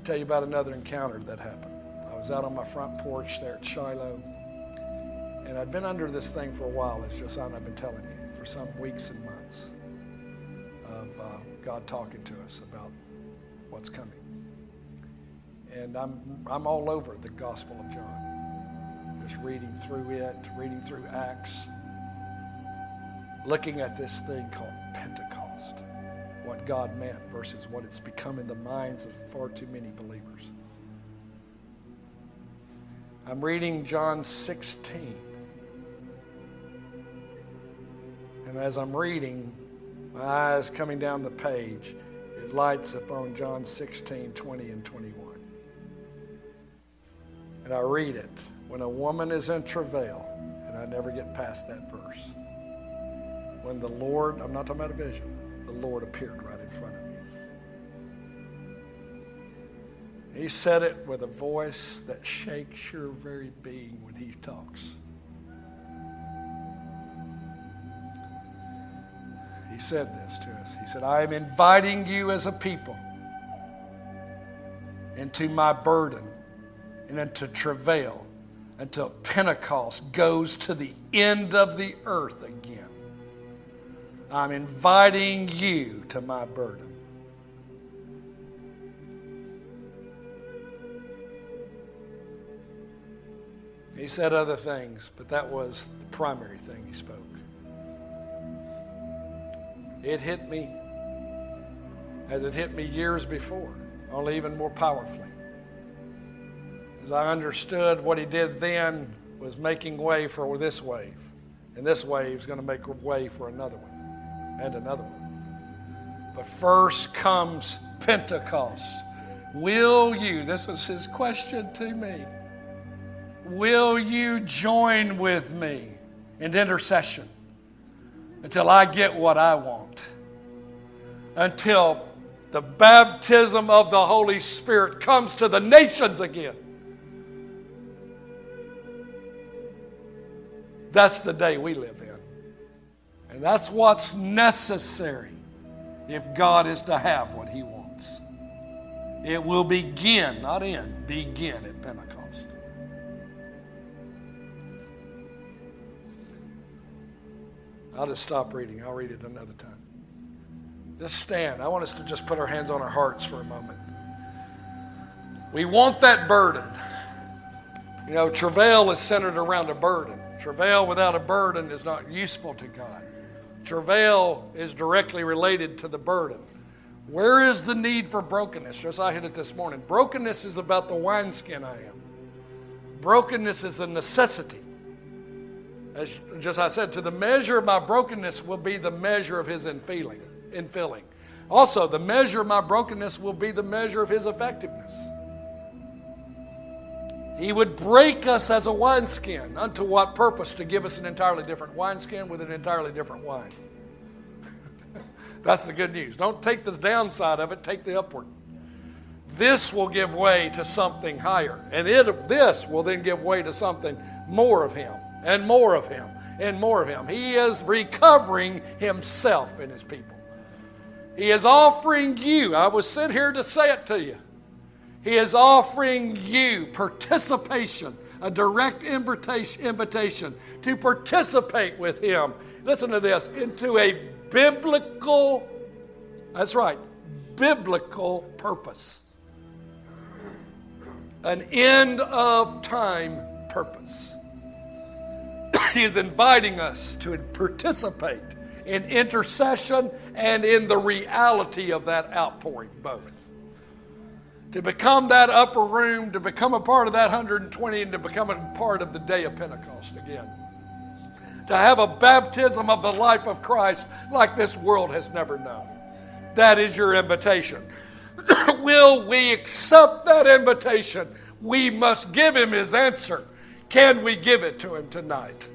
I'll tell you about another encounter that happened. I was out on my front porch there at Shiloh, and I'd been under this thing for a while, as Josiah and I've been telling you, for some weeks and months of God talking to us about what's coming. And I'm all over the Gospel of John, just reading through it, reading through Acts, looking at this thing called Pentecost, what God meant versus what it's become in the minds of far too many believers. I'm reading John 16. And as I'm reading, my eyes coming down the page, it lights upon John 16, 20 and 21. And I read it. When a woman is in travail, and I never get past that verse. When the Lord, I'm not talking about a vision, the Lord appeared right in front of me. He said it with a voice that shakes your very being when he talks. He said this to us. He said, I am inviting you as a people into my burden and into travail until Pentecost goes to the end of the earth again. I'm inviting you to my burden. He said other things, but that was the primary thing he spoke. It hit me as it hit me years before, only even more powerfully. As I understood what he did then was making way for this wave. And this wave is going to make way for another one and another one. But first comes Pentecost. Will you, this was his question to me, will you join with me in intercession until I get what I want? Until the baptism of the Holy Spirit comes to the nations again. That's the day we live in. And that's what's necessary if God is to have what he wants. It will begin, not end, begin at Pentecost. I'll just stop reading. I'll read it another time. Just stand. I want us to just put our hands on our hearts for a moment. We want that burden. You know, travail is centered around a burden. Travail without a burden is not useful to God. Travail is directly related to the burden. Where is the need for brokenness? Just I hit it this morning. Brokenness is about the wineskin I am. Brokenness is a necessity. As just I said, to the measure of my brokenness will be the measure of his infilling. Also, the measure of my brokenness will be the measure of his effectiveness. He would break us as a wineskin. Unto what purpose? To give us an entirely different wineskin with an entirely different wine. That's the good news. Don't take the downside of it, take the upward. This will give way to something higher. And this will then give way to something more of him, and more of him, and more of him. He is recovering himself in his people. He is offering you, I was sent here to say it to you. He is offering you participation, a direct invitation to participate with him. Listen to this, into a biblical, that's right, biblical purpose. An end of time purpose. He is inviting us to participate in intercession and in the reality of that outpouring both. To become that upper room, to become a part of that 120, and to become a part of the day of Pentecost again. To have a baptism of the life of Christ like this world has never known. That is your invitation. Will we accept that invitation? We must give him his answer. Can we give it to him tonight?